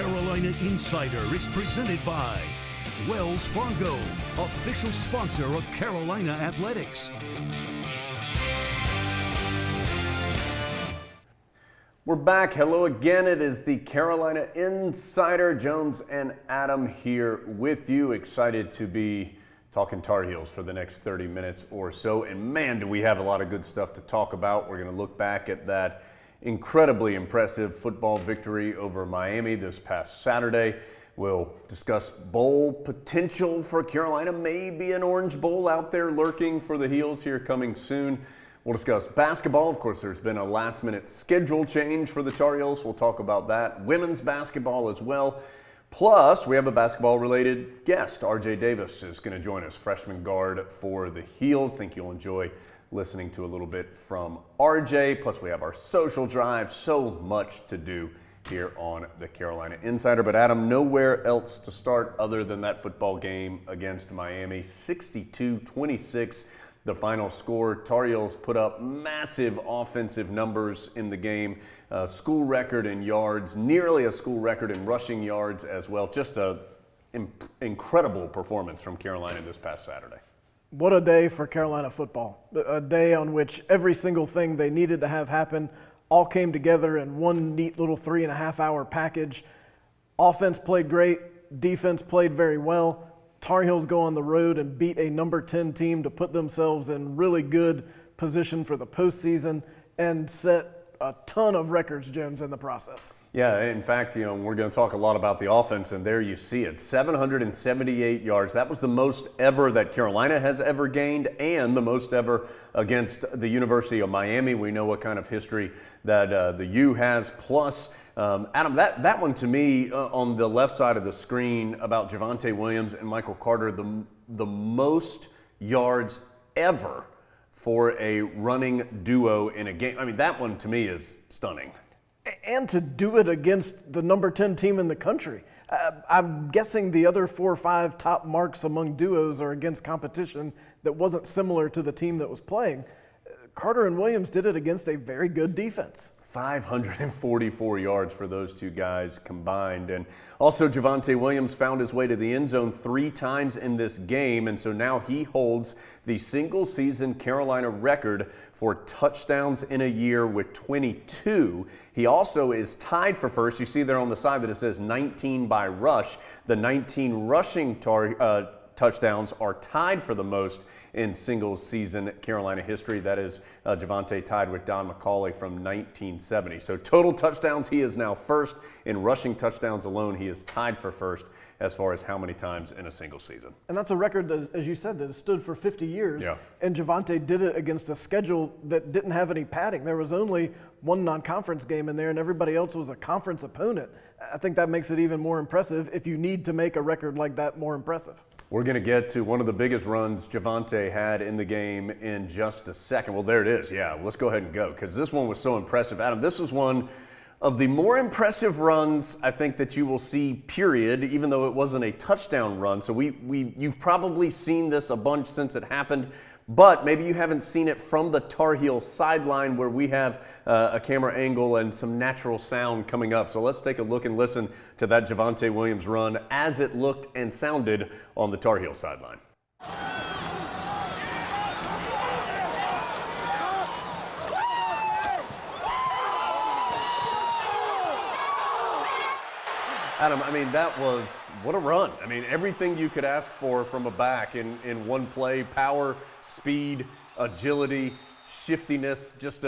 Carolina Insider is presented by Wells Fargo, official sponsor of Carolina Athletics. We're back. Hello again. It is the Carolina Insider. Jones and Adam here with you. Excited to be talking Tar Heels for the next 30 minutes or so. And man, do we have a lot of good stuff to talk about. We're going to look back at that incredibly impressive football victory over Miami this past Saturday. We'll discuss bowl potential for Carolina, maybe an Orange Bowl out there lurking for the Heels here coming soon. We'll discuss basketball. Of course, there's been a last-minute schedule change for the Tar Heels. We'll talk about that. Women's basketball as well. Plus, we have a basketball-related guest. RJ Davis is going to join us, freshman guard for the Heels. Think you'll enjoy listening to a little bit from RJ. Plus, we have our social drive. So much to do here on the Carolina Insider. But Adam, nowhere else to start other than that football game against Miami. 62-26. The final score. Tar Heels put up massive offensive numbers in the game. School record in yards, nearly a school record in rushing yards as well. Just an incredible performance from Carolina this past Saturday. What a day for Carolina football. A day on which every single thing they needed to have happen all came together in one neat little 3.5-hour package. Offense played great. Defense played very well. Tar Heels go on the road and beat a number 10 team to put themselves in really good position for the postseason and set a ton of records, Jones, in the process. Yeah, in fact, we're going to talk a lot about the offense, and there you see it. 778 yards. That was the most ever that Carolina has ever gained and the most ever against the University of Miami. We know what kind of history that the U has. Plus, Adam, that one to me on the left side of the screen about Javonte Williams and Michael Carter, the most yards ever for a running duo in a game. I mean, that one to me is stunning. And to do it against the number 10 team in the country. I'm guessing the other 4 or 5 top marks among duos are against competition that wasn't similar to the team that was playing. Carter and Williams did it against a very good defense. 544 yards for those two guys combined. And also Javonte Williams found his way to the end zone 3 times in this game, and so now he holds the single-season Carolina record for touchdowns in a year with 22. He also is tied for first. You see there on the side that it says 19 by rush. The 19 rushing touchdowns are tied for the most in single-season Carolina history. That is Javonte tied with Don McCauley from 1970. So total touchdowns, he is now first. In rushing touchdowns alone, he is tied for first as far as how many times in a single season. And that's a record, that, as you said, that has stood for 50 years. Yeah. And Javonte did it against a schedule that didn't have any padding. There was only one non-conference game in there, and everybody else was a conference opponent. I think that makes it even more impressive if you need to make a record like that more impressive. We're going to get to one of the biggest runs Javonte had in the game in just a second. Well, there it is. Yeah, let's go ahead and go because this one was so impressive. Adam, this was one of the more impressive runs I think that you will see, period, even though it wasn't a touchdown run. So you've probably seen this a bunch since it happened, but maybe you haven't seen it from the Tar Heel sideline where we have a camera angle and some natural sound coming up. So let's take a look and listen to that Javonte Williams run as it looked and sounded on the Tar Heel sideline. Adam, I mean, that was, what a run. I mean, everything you could ask for from a back in one play: power, speed, agility, shiftiness, just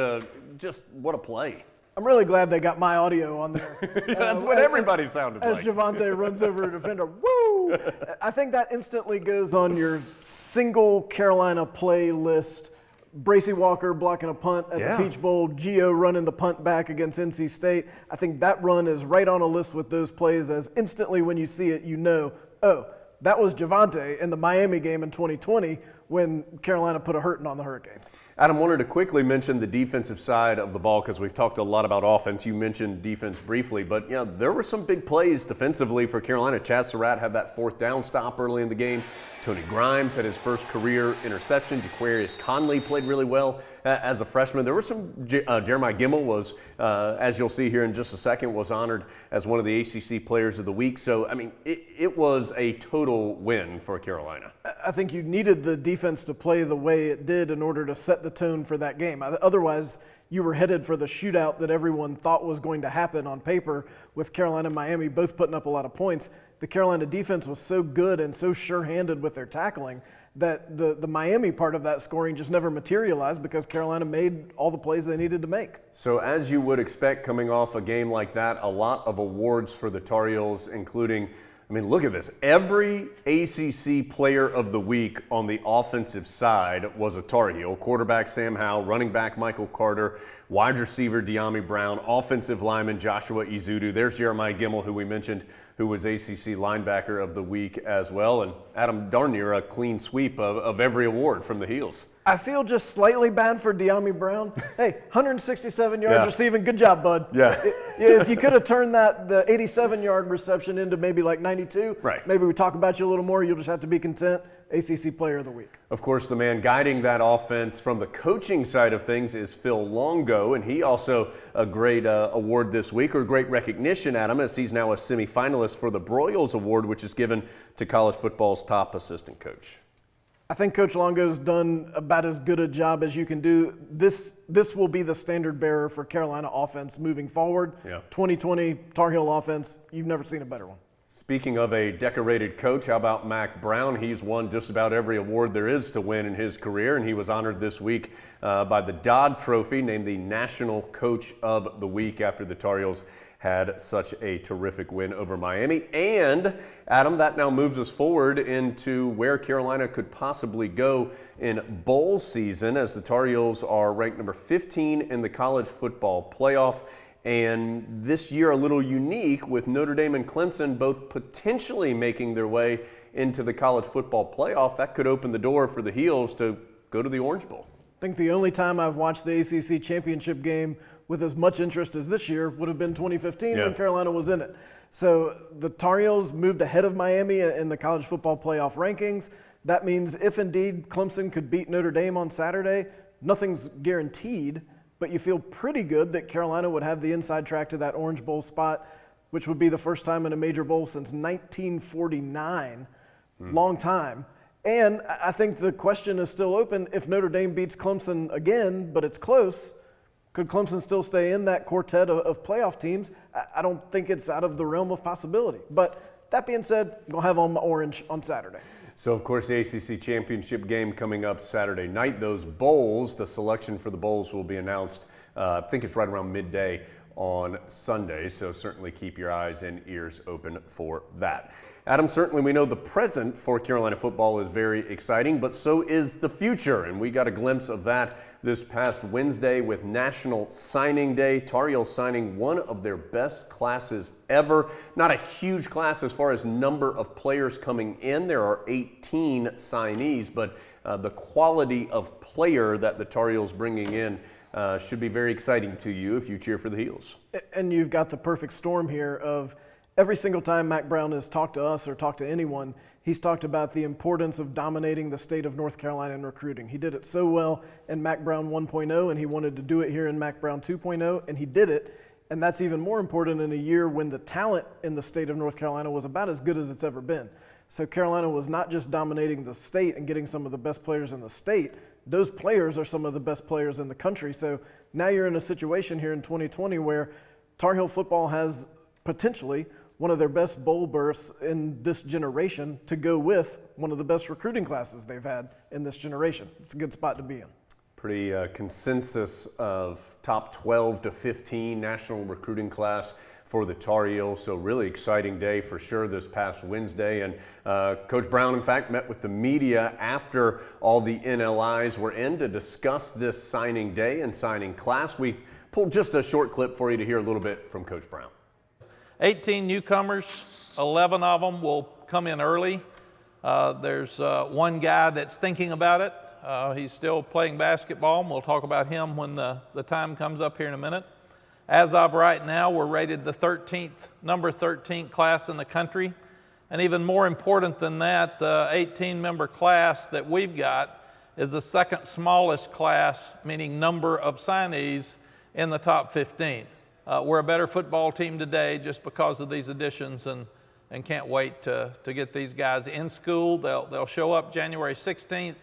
what a play. I'm really glad they got my audio on there. Yeah, that's what everybody sounded like. As Javonte runs over a defender, woo! I think that instantly goes on your single Carolina play list. Bracy Walker blocking a punt at the Peach Bowl, Gio running the punt back against NC State. I think that run is right on a list with those plays, as instantly when you see it, you know, oh, that was Javonte in the Miami game in 2020 when Carolina put a hurting on the Hurricanes. Adam, wanted to quickly mention the defensive side of the ball because we've talked a lot about offense. You mentioned defense briefly, but there were some big plays defensively for Carolina. Chaz Surratt had that 4th down stop early in the game. Tony Grimes had his first career interception. Jaquarius Conley played really well as a freshman. There were some, Jeremiah Gimmel was, as you'll see here in just a second, was honored as one of the ACC Players of the Week. So, I mean, it was a total win for Carolina. I think you needed the defense to play the way it did in order to set the tone for that game. Otherwise, you were headed for the shootout that everyone thought was going to happen on paper, with Carolina and Miami both putting up a lot of points. The Carolina defense was so good and so sure-handed with their tackling that the Miami part of that scoring just never materialized because Carolina made all the plays they needed to make. So as you would expect coming off a game like that, a lot of awards for the Tar Heels, including, I mean, look at this. Every ACC Player of the Week on the offensive side was a Tar Heel. Quarterback Sam Howell, running back Michael Carter, wide receiver De'Ami Brown, offensive lineman Joshua Izudu. There's Jeremiah Gimmel, who we mentioned, who was ACC Linebacker of the Week as well. And Adam, darn near a clean sweep of every award from the Heels. I feel just slightly bad for De'Ami Brown. Hey, 167 yards receiving. Good job, bud. Yeah. If you could have turned the 87-yard reception into maybe like 92, right, maybe we talk about you a little more. You'll just have to be content. ACC Player of the Week. Of course, the man guiding that offense from the coaching side of things is Phil Longo, and he also a great award this week, or great recognition at him, as he's now a semifinalist for the Broyles Award, which is given to college football's top assistant coach. I think Coach Longo's done about as good a job as you can do. This will be the standard bearer for Carolina offense moving forward. Yeah. 2020 Tar Heel offense, you've never seen a better one. Speaking of a decorated coach, how about Mack Brown? He's won just about every award there is to win in his career, and he was honored this week by the Dodd Trophy, named the National Coach of the Week after the Tar Heels had such a terrific win over Miami. And, Adam, that now moves us forward into where Carolina could possibly go in bowl season, as the Tar Heels are ranked number 15 in the college football playoff. And this year a little unique, with Notre Dame and Clemson both potentially making their way into the college football playoff. That could open the door for the Heels to go to the Orange Bowl. I think the only time I've watched the ACC championship game with as much interest as this year would have been 2015 when Carolina was in it. So the Tar Heels moved ahead of Miami in the college football playoff rankings. That means if indeed Clemson could beat Notre Dame on Saturday, nothing's guaranteed, but you feel pretty good that Carolina would have the inside track to that Orange Bowl spot, which would be the first time in a major bowl since 1949. Long time. And I think the question is still open. If Notre Dame beats Clemson again, but it's close, could Clemson still stay in that quartet of playoff teams? I don't think it's out of the realm of possibility. But that being said, I'm going to have on my orange on Saturday. So, of course, the ACC championship game coming up Saturday night. Those bowls, the selection for the bowls will be announced, I think it's right around midday on Sunday. So certainly keep your eyes and ears open for that. Adam, certainly we know the present for Carolina football is very exciting, but so is the future. And we got a glimpse of that this past Wednesday with National Signing Day. Tar Heels signing one of their best classes ever. Not a huge class as far as number of players coming in. There are 18 signees, but the quality of player that the Tar Heels bringing in should be very exciting to you if you cheer for the Heels. And you've got the perfect storm here of every single time Mack Brown has talked to us or talked to anyone, he's talked about the importance of dominating the state of North Carolina in recruiting. He did it so well in Mack Brown 1.0, and he wanted to do it here in Mack Brown 2.0, and he did it. And that's even more important in a year when the talent in the state of North Carolina was about as good as it's ever been. So Carolina was not just dominating the state and getting some of the best players in the state. Those players are some of the best players in the country. So now you're in a situation here in 2020 where Tar Heel football has potentially one of their best bowl berths in this generation to go with one of the best recruiting classes they've had in this generation. It's a good spot to be in. Pretty consensus of top 12 to 15 national recruiting class for the Tar Heels. So really exciting day for sure this past Wednesday. And Coach Brown, in fact, met with the media after all the NLIs were in to discuss this signing day and signing class. We pulled just a short clip for you to hear a little bit from Coach Brown. 18 newcomers, 11 of them will come in early. There's one guy that's thinking about it. He's still playing basketball, and we'll talk about him when the time comes up here in a minute. As of right now, we're rated the number 13 class in the country. And even more important than that, the 18-member class that we've got is the second smallest class, meaning number of signees, in the top 15. We're a better football team today just because of these additions, and can't wait to get these guys in school. They'll show up January 16th,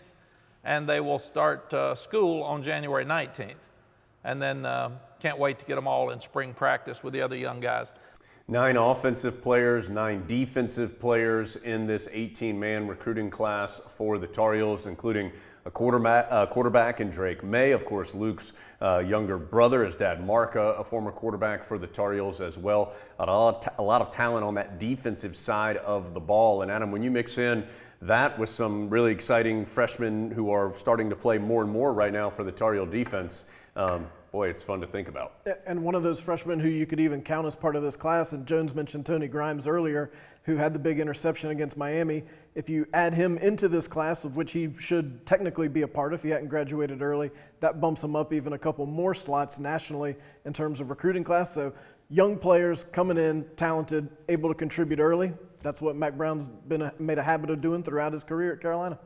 and they will start school on January 19th. And then can't wait to get them all in spring practice with the other young guys. 9 offensive players, 9 defensive players in this 18-man recruiting class for the Tar Heels, including a quarterback in Drake May. Of course, Luke's younger brother, his dad Mark, a former quarterback for the Tar Heels as well. A lot of talent on that defensive side of the ball. And Adam, when you mix in that with some really exciting freshmen who are starting to play more and more right now for the Tar Heel defense, boy, it's fun to think about. And one of those freshmen who you could even count as part of this class, and Jones mentioned Tony Grimes earlier, who had the big interception against Miami. If you add him into this class, of which he should technically be a part if he hadn't graduated early, that bumps him up even a couple more slots nationally in terms of recruiting class. So young players coming in, talented, able to contribute early. That's what Mac Brown's made a habit of doing throughout his career at Carolina.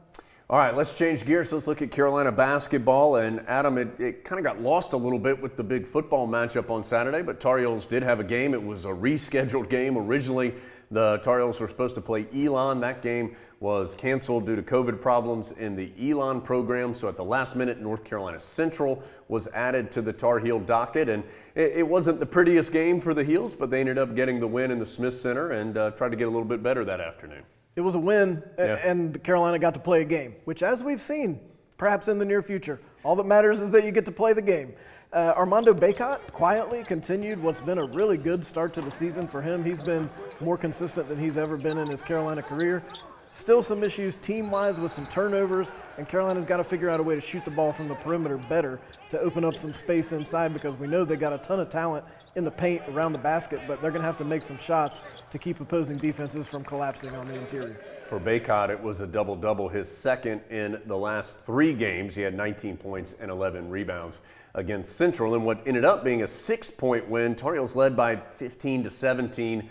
All right, let's change gears. Let's look at Carolina basketball. And Adam, it kind of got lost a little bit with the big football matchup on Saturday, but Tar Heels did have a game. It was a rescheduled game. Originally, the Tar Heels were supposed to play Elon. That game was canceled due to COVID problems in the Elon program. So at the last minute, North Carolina Central was added to the Tar Heel docket. And it wasn't the prettiest game for the Heels, but they ended up getting the win in the Smith Center and tried to get a little bit better that afternoon. It was a win, and Carolina got to play a game, which, as we've seen, perhaps in the near future, all that matters is that you get to play the game. Armando Bacot quietly continued what's been a really good start to the season for him. He's been more consistent than he's ever been in his Carolina career. Still some issues team-wise with some turnovers, and Carolina's got to figure out a way to shoot the ball from the perimeter better to open up some space inside, because we know they got a ton of talent in the paint around the basket, but they're going to have to make some shots to keep opposing defenses from collapsing on the interior. For Bacot, it was a double-double, his second in the last 3 games. He had 19 points and 11 rebounds against Central, and what ended up being a 6-point win. Tar Heels led by 15-17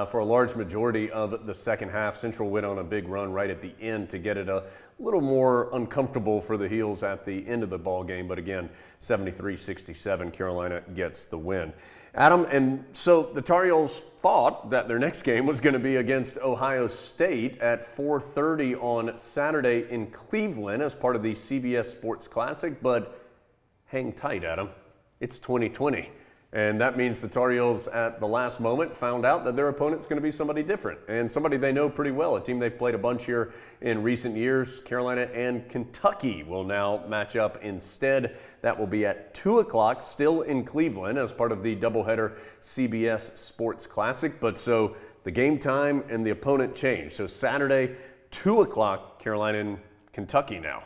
for a large majority of the second half. Central went on a big run right at the end to get it a little more uncomfortable for the Heels at the end of the ball game, but again, 73-67, Carolina gets the win. Adam, and so the Tar Heels thought that their next game was going to be against Ohio State at 4:30 on Saturday in Cleveland as part of the CBS Sports Classic, but hang tight, Adam. It's 2020. And that means the Tar Heels at the last moment found out that their opponent's going to be somebody different and somebody they know pretty well, a team they've played a bunch here in recent years. Carolina and Kentucky will now match up instead. That will be at 2 o'clock, still in Cleveland as part of the doubleheader CBS Sports Classic. But so the game time and the opponent change. So Saturday, 2 o'clock, Carolina and Kentucky now.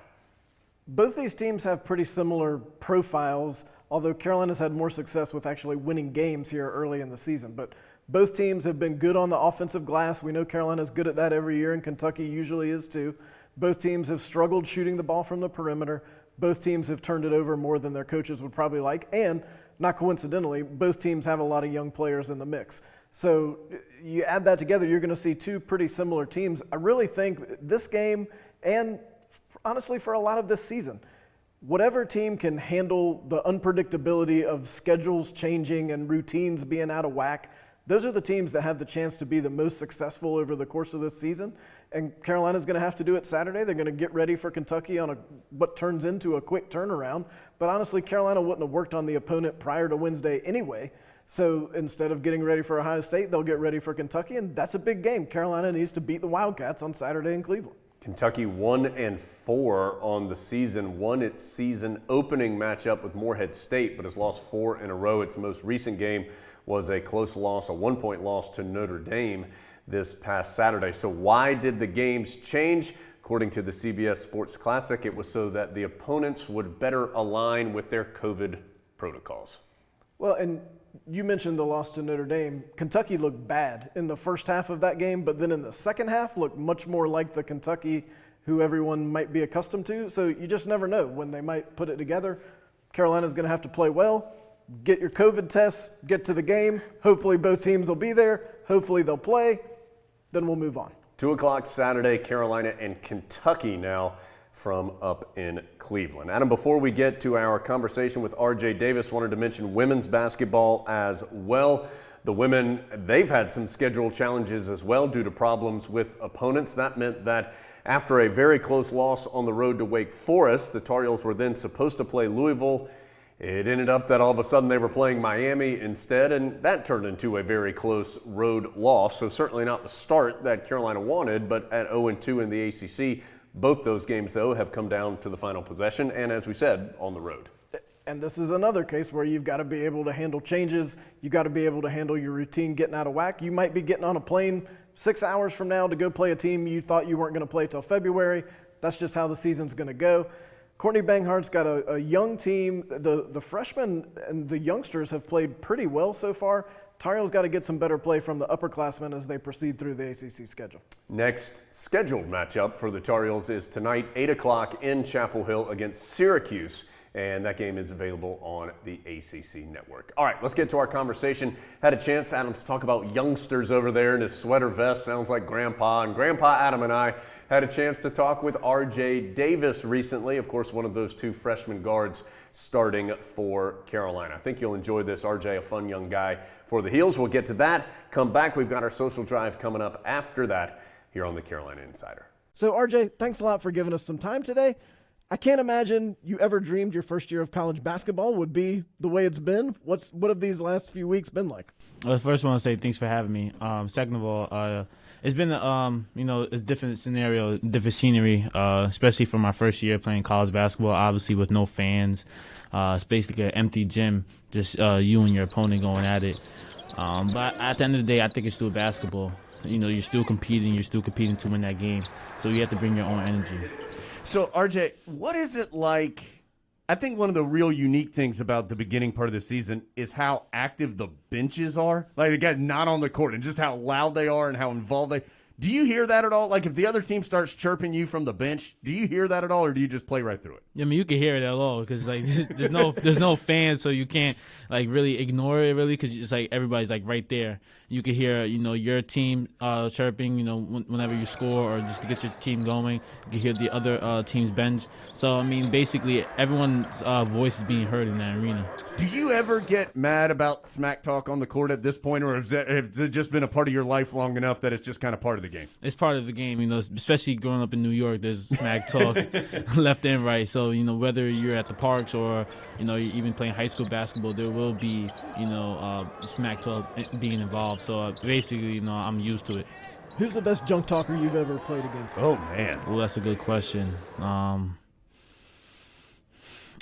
Both these teams have pretty similar profiles, although Carolina's had more success with actually winning games here early in the season. But both teams have been good on the offensive glass. We know Carolina's good at that every year, and Kentucky usually is too. Both teams have struggled shooting the ball from the perimeter. Both teams have turned it over more than their coaches would probably like. And not coincidentally, both teams have a lot of young players in the mix. So you add that together, you're going to see two pretty similar teams. I really think this game, and honestly for a lot of this season, whatever team can handle the unpredictability of schedules changing and routines being out of whack, those are the teams that have the chance to be the most successful over the course of this season. And Carolina's going to have to do it Saturday. They're going to get ready for Kentucky on what turns into a quick turnaround. But honestly, Carolina wouldn't have worked on the opponent prior to Wednesday anyway. So instead of getting ready for Ohio State, they'll get ready for Kentucky, and that's a big game. Carolina needs to beat the Wildcats on Saturday in Cleveland. Kentucky 1-4 on the season, won its season opening matchup with Morehead State, but has lost 4 in a row. Its most recent game was a close loss, a 1-point loss to Notre Dame this past Saturday. So why did the games change? According to the CBS Sports Classic, it was so that the opponents would better align with their COVID protocols. Well, and you mentioned the loss to Notre Dame. Kentucky looked bad in the first half of that game, but then in the second half looked much more like the Kentucky who everyone might be accustomed to. So you just never know when they might put it together. Carolina's going to have to play well, get your COVID tests, get to the game. Hopefully both teams will be there. Hopefully they'll play. Then we'll move on. 2 o'clock Saturday, Carolina and Kentucky now from up in Cleveland. Adam, before we get to our conversation with RJ Davis, wanted to mention women's basketball as well. The women, they've had some schedule challenges as well due to problems with opponents. That meant that after a very close loss on the road to Wake Forest, the Tar Heels were then supposed to play Louisville. It ended up that all of a sudden they were playing Miami instead, and that turned into a very close road loss. So certainly not the start that Carolina wanted, but at 0-2 in the ACC, both those games, though, have come down to the final possession, and as we said, on the road. And this is another case where you've got to be able to handle changes. You've got to be able to handle your routine getting out of whack. You might be getting on a plane 6 hours from now to go play a team you thought you weren't going to play till February. That's just how the season's going to go. Courtney Banghart's got a young team. The freshmen and the youngsters have played pretty well so far. Tar Heels got to get some better play from the upperclassmen as they proceed through the ACC schedule. Next Scheduled matchup for the Tar Heels is tonight, 8 o'clock in Chapel Hill against Syracuse, and that game is available on the ACC network. All right, let's get to our conversation. Had a chance, Adam, to talk about youngsters over there in his sweater vest. Sounds like Grandpa. And Grandpa Adam and I had a chance to talk with RJ Davis recently, of course, one of those two freshman guards starting for Carolina. I think you'll enjoy this. RJ, a fun young guy for the Heels. We'll get to that. Come back. We've got our social drive coming up after that here on the Carolina Insider. So, RJ, thanks a lot for giving us some time today. I can't imagine you ever dreamed your first year of college basketball would be the way it's been. What have these last few weeks been like? Well, first I want to say thanks for having me. Second of all, it's been it's a different scenario, different scenery, especially for my first year playing college basketball, obviously with no fans. It's basically an empty gym, just you and your opponent going at it. But at the end of the day, I think it's still basketball. You're still competing to win that game. So you have to bring your own energy. So, RJ, what is it like? I think one of the real unique things about the beginning part of the season is how active the benches are. Like, the guys not on the court and just how loud they are and how involved they. Do you hear that at all? Like, if the other team starts chirping you from the bench, do you hear that at all, or do you just play right through it? I mean, you can hear it at all because there's no fans, so you can't really ignore it really because it's everybody's right there. You can hear your team chirping whenever you score or just to get your team going. You can hear the other team's bench. So I mean, basically everyone's voice is being heard in that arena. Do you ever get mad about smack talk on the court at this point, or has it just been a part of your life long enough that it's just kind of part of the game? It's part of the game, especially growing up in New York. There's smack talk left and right. So whether you're at the parks or you're even playing high school basketball, there will be smack talk being involved. So basically, I'm used to it. Who's the best junk talker you've ever played against? Oh man, well, that's a good question.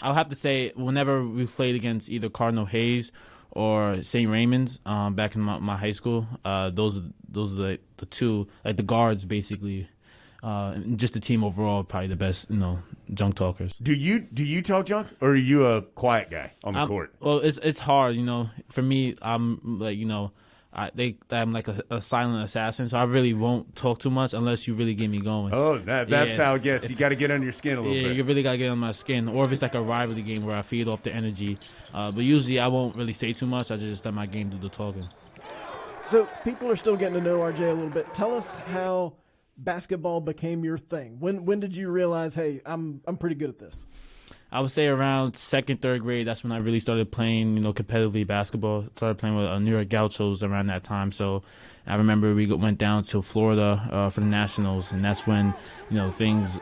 I'll have to say whenever we played against either Cardinal Hayes or St. Raymond's back in my high school, those are the two, the guards basically. Just the team overall, probably the best, junk talkers. Do you talk junk, or are you a quiet guy on the court? Well, it's hard, For me, I'm I'm like a silent assassin, so I really won't talk too much unless you really get me going. Oh, that's how it gets. You got to get under your skin a little bit. Yeah, you really got to get on my skin. Or if it's like a rivalry game where I feed off the energy. But usually I won't really say too much. I just let my game do the talking. So people are still getting to know RJ a little bit. Tell us how basketball became your thing. When did you realize, hey, I'm pretty good at this? I would say around second, third grade, that's when I really started playing, competitively basketball. Started playing with New York Gauchos around that time. So I remember we went down to Florida for the Nationals, and that's when, things,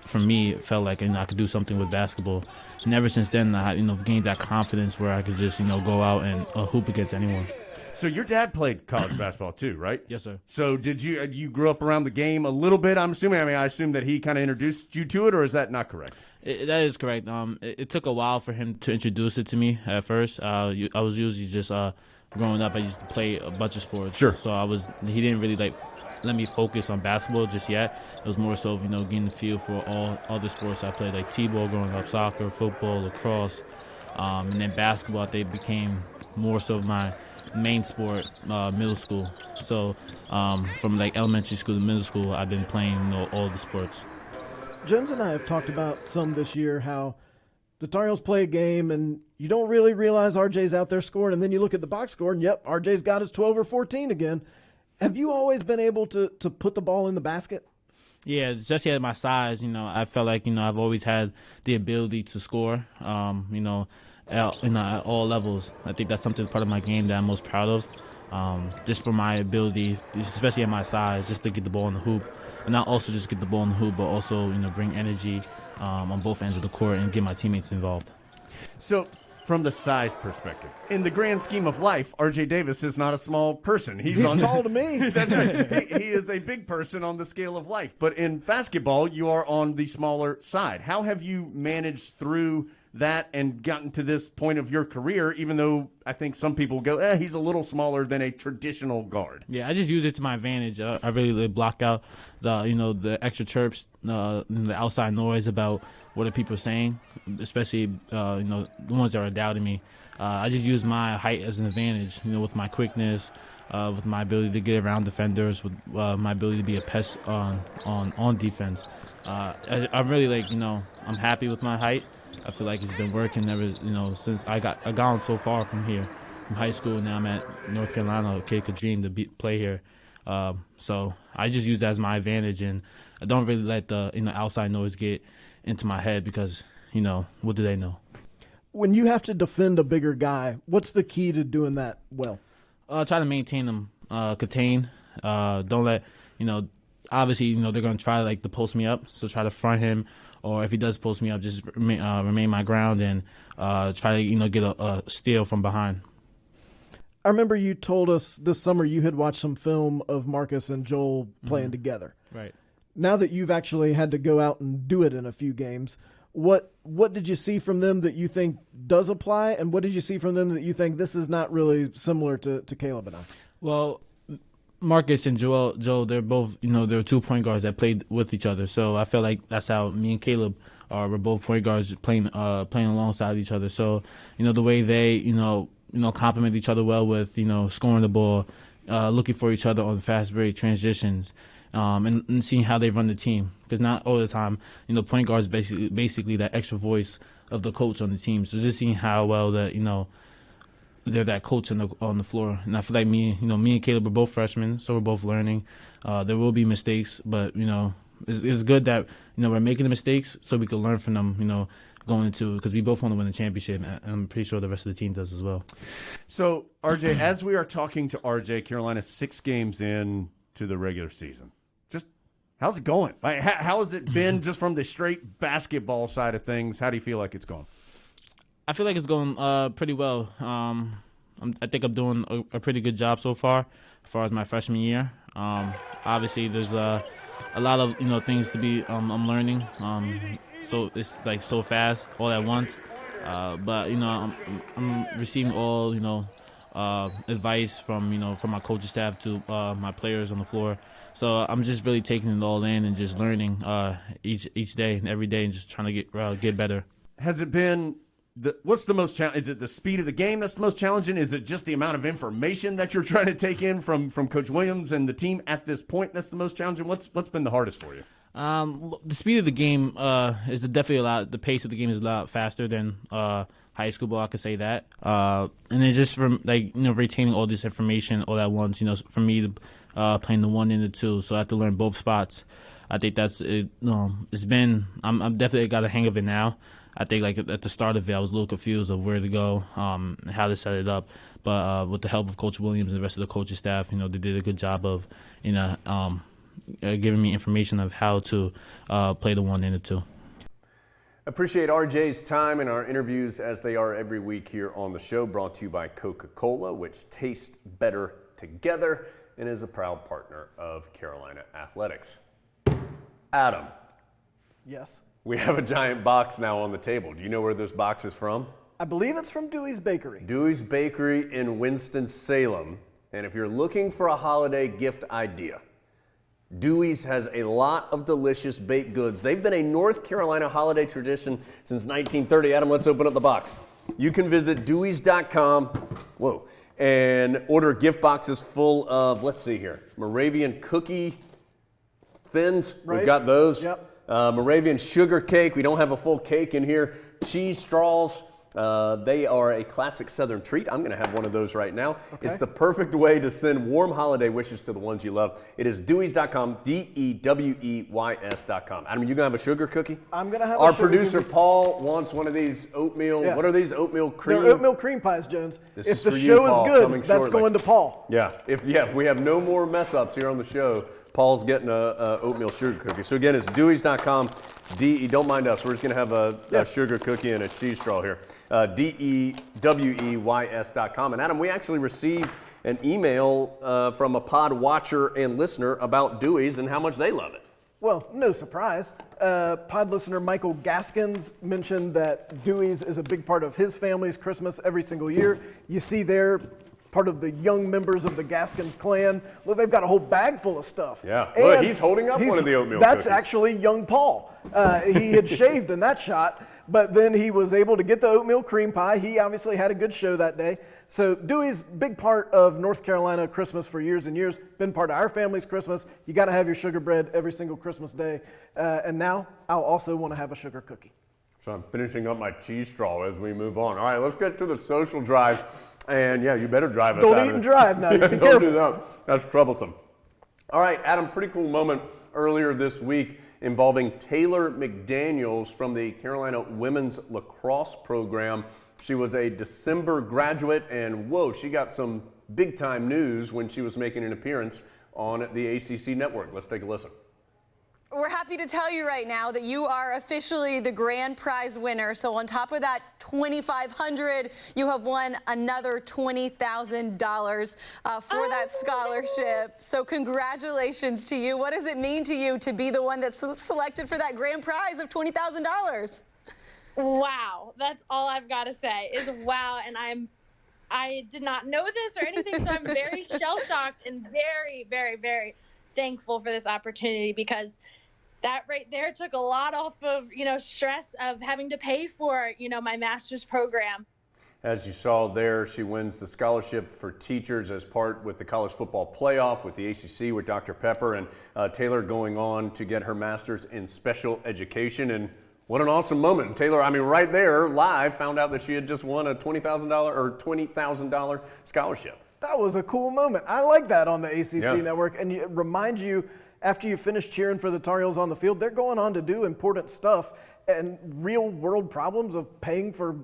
for me, it felt like I could do something with basketball. And ever since then, I gained that confidence where I could just, go out and hoop against anyone. So your dad played college basketball too, right? Yes, sir. So did you grew up around the game a little bit? I'm assuming. I assume that he kind of introduced you to it, or is that not correct? That is correct. It took a while for him to introduce it to me at first. I was usually just growing up. I used to play a bunch of sports. Sure. So he didn't really let me focus on basketball just yet. It was more so getting the feel for all other sports I played, like t-ball growing up, soccer, football, lacrosse, and then basketball. I think became more so my main sport, middle school. So from elementary school to middle school, I've been playing all the sports. Jones and I have talked about some this year how the Tar Heels play a game and you don't really realize RJ's out there scoring, and then you look at the box score and yep, RJ's got his 12 or 14 again. Have you always been able to put the ball in the basket? Yeah, especially at my size, I felt like, I've always had the ability to score, at all levels. I think that's something part of my game that I'm most proud of, just for my ability, especially at my size, just to get the ball in the hoop. And not also just get the ball in the hoop, but also, bring energy on both ends of the court and get my teammates involved. So, from the size perspective, in the grand scheme of life, R.J. Davis is not a small person. He's tall to me. That's right. He is a big person on the scale of life. But in basketball, you are on the smaller side. How have you managed through that and gotten to this point of your career, even though I think some people go, he's a little smaller than a traditional guard? Yeah, I just use it to my advantage. I really block out the extra chirps, the outside noise about what are people saying, especially the ones that are doubting me. I just use my height as an advantage, with my quickness, with my ability to get around defenders, with my ability to be a pest on defense. I'm really I'm happy with my height. I feel like it's been working ever, since I gone so far from here, from high school. Now I'm at North Carolina. A kid could dream to play here. So I just use that as my advantage, and I don't really let the outside noise get into my head because, what do they know? When you have to defend a bigger guy, what's the key to doing that well? Try to maintain them, contain. Don't let, obviously, they're going to try to post me up, so try to front him. Or if he does post me up, just remain my ground and try to get a steal from behind. I remember you told us this summer you had watched some film of Marcus and Joel playing together. Right. Now that you've actually had to go out and do it in a few games, what did you see from them that you think does apply, and what did you see from them that you think this is not really similar to Caleb and I? Well, Marcus and Joel, they're both, they're 2 point guards that played with each other. So I feel like that's how me and Caleb are. We're both point guards playing alongside each other. So, the way they, complement each other well with, scoring the ball, looking for each other on fast break transitions, and seeing how they run the team. Because not all the time, point guards basically that extra voice of the coach on the team. So just seeing how well that, they're that coach on the floor. And I feel like me and Caleb are both freshmen, so we're both learning. There will be mistakes, but, it's good that, we're making the mistakes so we can learn from them, going into, because we both want to win the championship, and I'm pretty sure the rest of the team does as well. So, RJ, as we are talking to RJ, Carolina's 6 games in to the regular season. Just how's it going? How has it been just from the straight basketball side of things? How do you feel like it's going? I feel like it's going pretty well. I think I'm doing a pretty good job so far as far as my freshman year. Obviously, there's a lot of things to be I'm learning. So it's so fast all at once. But I'm receiving all advice from my coaching staff to my players on the floor. So I'm just really taking it all in and just learning each day and every day and just trying to get better. Has it been? What's the most challenging? Is it the speed of the game that's the most challenging? Is it just the amount of information that you're trying to take in from Coach Williams and the team at this point that's the most challenging? What's been the hardest for you? The speed of the game is definitely a lot. The pace of the game is a lot faster than high school ball. I could say that. And it's just from retaining all this information all at once. For me to playing the 1 and the 2, so I have to learn both spots. I think that's it. It's been. I'm definitely got a hang of it now. I think at the start of it, I was a little confused of where to go, how to set it up. But with the help of Coach Williams and the rest of the coaching staff, they did a good job of, giving me information of how to play the 1 and the 2. Appreciate RJ's time in our interviews as they are every week here on the show, brought to you by Coca-Cola, which tastes better together and is a proud partner of Carolina Athletics. Adam. Yes. We have a giant box now on the table. Do you know where this box is from? I believe it's from Dewey's Bakery. Dewey's Bakery in Winston-Salem. And if you're looking for a holiday gift idea, Dewey's has a lot of delicious baked goods. They've been a North Carolina holiday tradition since 1930. Adam, let's open up the box. You can visit deweys.com, and order gift boxes full of, let's see here, Moravian cookie thins. Right. We've got those. Yep. Moravian sugar cake. We don't have a full cake in here. Cheese straws. They are a classic Southern treat. I'm going to have one of those right now. Okay. It's the perfect way to send warm holiday wishes to the ones you love. It is Deweys.com, DEWEYS.com. Adam, you going to have a sugar cookie? I'm going to have Our a sugar producer, cookie. Paul, wants one of these oatmeal. Yeah. What are these? Oatmeal cream? They're oatmeal cream pies, Jones. If the for show you, Paul, is good, coming that's shortly. going to Paul. Yeah. If we have no more mess ups here on the show, Paul's getting a oatmeal sugar cookie. So again, it's Deweys.com. Don't mind us. We're just going to have a sugar cookie and a cheese straw here. DEWEYS.com. And Adam, we actually received an email from a pod watcher and listener about Dewey's and how much they love it. Well, no surprise. Pod listener Michael Gaskins mentioned that Dewey's is a big part of his family's Christmas every single year. You see there, part of the young members of the Gaskins clan. Look, they've got a whole bag full of stuff. Yeah, look, he's holding up one of the oatmeal cookies. That's actually young Paul. He had shaved in that shot, but then he was able to get the oatmeal cream pie. He obviously had a good show that day. So Dewey's, big part of North Carolina Christmas for years and years, been part of our family's Christmas. You got to have your sugar bread every single Christmas day. And now I'll also want to have a sugar cookie. So I'm finishing up my cheese straw as we move on. All right, let's get to the social drive. And yeah, you better drive us out. Don't eat and drive now. Be Don't careful. do that. That's troublesome. All right, Adam, pretty cool moment earlier this week involving Taylor McDaniels from the Carolina Women's Lacrosse Program. She was a December graduate, and whoa, she got some big-time news when she was making an appearance on the ACC network. Let's take a listen. We're happy to tell you right now that you are officially the grand prize winner. So on top of that $2,500, you have won another $20,000 for that scholarship. So congratulations to you. What does it mean to you to be the one that's selected for that grand prize of $20,000? Wow, that's all I've got to say is wow. And I did not know this or anything, so I'm very shell-shocked and very, very, very thankful for this opportunity, because that right there took a lot off of, stress of having to pay for, my master's program. As you saw there, she wins the scholarship for teachers as part with the college football playoff with the ACC with Dr. Pepper, and Taylor going on to get her master's in special education. And what an awesome moment. Taylor, right there, live, found out that she had just won a $20,000 scholarship. That was a cool moment. I like that on the ACC network. And it reminds you, after you finish cheering for the Tar Heels on the field, they're going on to do important stuff and real world problems of paying for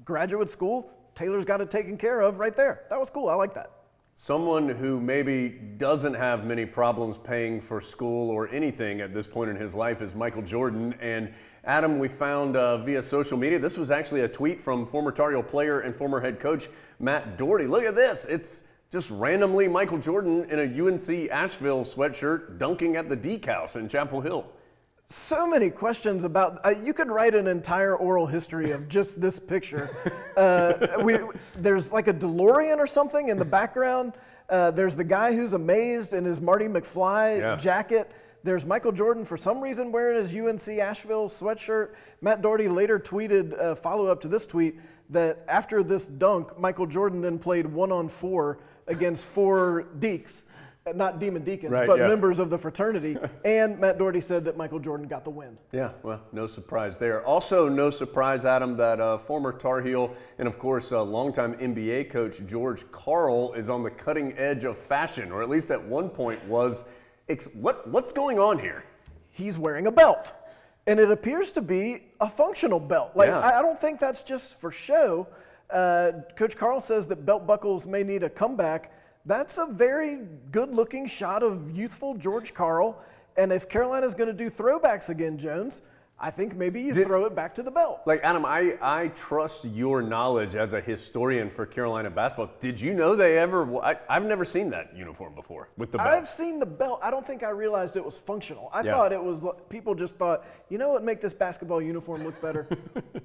graduate school. Taylor's got it taken care of right there. That was cool. I like that. Someone who maybe doesn't have many problems paying for school or anything at this point in his life is Michael Jordan. And Adam, we found via social media, this was actually a tweet from former Tar Heel player and former head coach Matt Doherty. Look at this. It's just randomly Michael Jordan in a UNC Asheville sweatshirt dunking at the Deke House in Chapel Hill. So many questions about, you could write an entire oral history of just this picture. There's like a DeLorean or something in the background. There's the guy who's amazed in his Marty McFly jacket. There's Michael Jordan, for some reason, wearing his UNC Asheville sweatshirt. Matt Doherty later tweeted, follow-up to this tweet, that after this dunk, Michael Jordan then played 1-on-4 against 4 Dekes. Not Demon Deacons, members of the fraternity. And Matt Doherty said that Michael Jordan got the win. Yeah, well, no surprise there. Also, no surprise, Adam, that former Tar Heel and, of course, longtime NBA coach George Karl is on the cutting edge of fashion, or at least at one point was. What's going on here? He's wearing a belt, and it appears to be a functional belt. I don't think that's just for show. Coach Karl says that belt buckles may need a comeback. That's a very good-looking shot of youthful George Karl. And if Carolina's going to do throwbacks again, Jones, I think maybe you throw it back to the belt. Adam, I trust your knowledge as a historian for Carolina basketball. Did you know they ever? I've never seen that uniform before with the belt. I've seen the belt. I don't think I realized it was functional. I thought it was. People just thought, you know what, make this basketball uniform look better?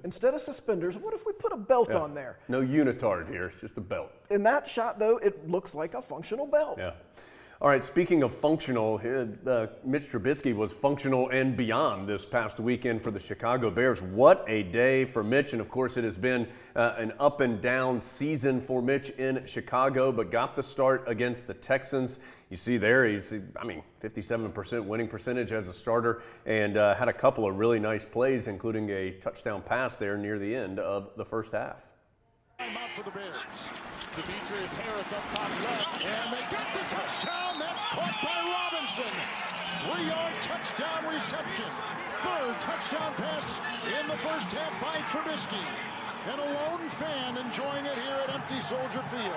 Instead of suspenders, what if we put a belt on there? No unitard here. It's just a belt. In that shot, though, it looks like a functional belt. Yeah. All right, speaking of functional, Mitch Trubisky was functional and beyond this past weekend for the Chicago Bears. What a day for Mitch, and of course it has been an up and down season for Mitch in Chicago, but got the start against the Texans. You see there, 57% winning percentage as a starter, and had a couple of really nice plays, including a touchdown pass there near the end of the first half. Out for the Bears. Demetrius Harris up top left, and they got the touchdown. That's caught by Robinson. 3-yard touchdown reception. Third touchdown pass in the first half by Trubisky. And a lone fan enjoying it here at Empty Soldier Field.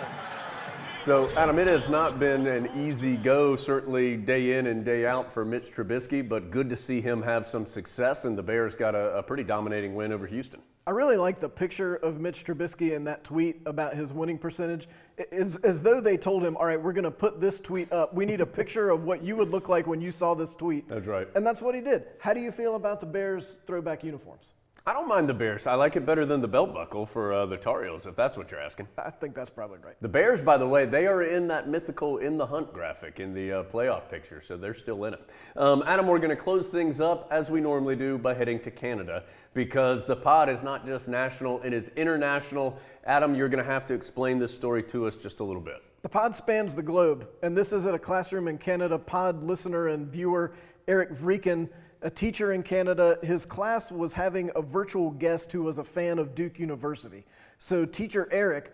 So, Adam, it has not been an easy go, certainly day in and day out for Mitch Trubisky, but good to see him have some success, and the Bears got a pretty dominating win over Houston. I really like the picture of Mitch Trubisky in that tweet about his winning percentage. It's as though they told him, all right, we're going to put this tweet up. We need a picture of what you would look like when you saw this tweet. That's right. And that's what he did. How do you feel about the Bears' throwback uniforms? I don't mind the Bears. I like it better than the belt buckle for the Tar Heels, if that's what you're asking. I think that's probably right. The Bears, by the way, they are in that mythical In the Hunt graphic in the playoff picture, so they're still in it. Adam, we're going to close things up, as we normally do, by heading to Canada, because the pod is not just national, it is international. Adam, you're going to have to explain this story to us just a little bit. The pod spans the globe, and this is at a classroom in Canada. Pod listener and viewer Eric Vrieken, a teacher in Canada, his class was having a virtual guest who was a fan of Duke University. So teacher Eric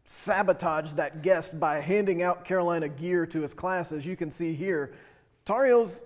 sabotaged that guest by handing out Carolina gear to his class. As you can see here, Tar Heels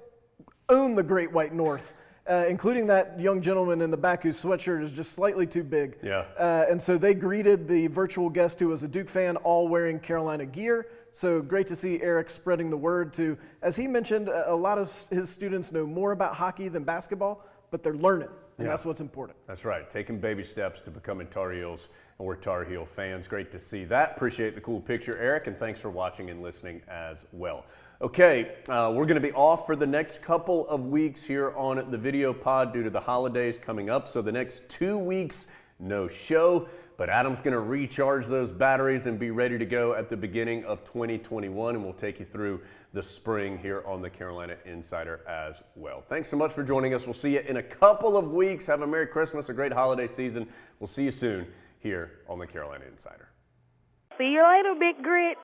own the Great White North, including that young gentleman in the back whose sweatshirt is just slightly too big. Yeah. And so they greeted the virtual guest who was a Duke fan, all wearing Carolina gear. So great to see Eric spreading the word to, as he mentioned, a lot of his students know more about hockey than basketball, but they're learning, and that's what's important. That's right, taking baby steps to becoming Tar Heels, and we're Tar Heel fans. Great to see that. Appreciate the cool picture, Eric, and thanks for watching and listening as well. Okay, we're going to be off for the next couple of weeks here on the video pod due to the holidays coming up, so the next 2 weeks, no show. But Adam's going to recharge those batteries and be ready to go at the beginning of 2021, and we'll take you through the spring here on the Carolina Insider as well. Thanks so much for joining us. We'll see you in a couple of weeks. Have a Merry Christmas, a great holiday season. We'll see you soon here on the Carolina Insider. See you later, Big Grit.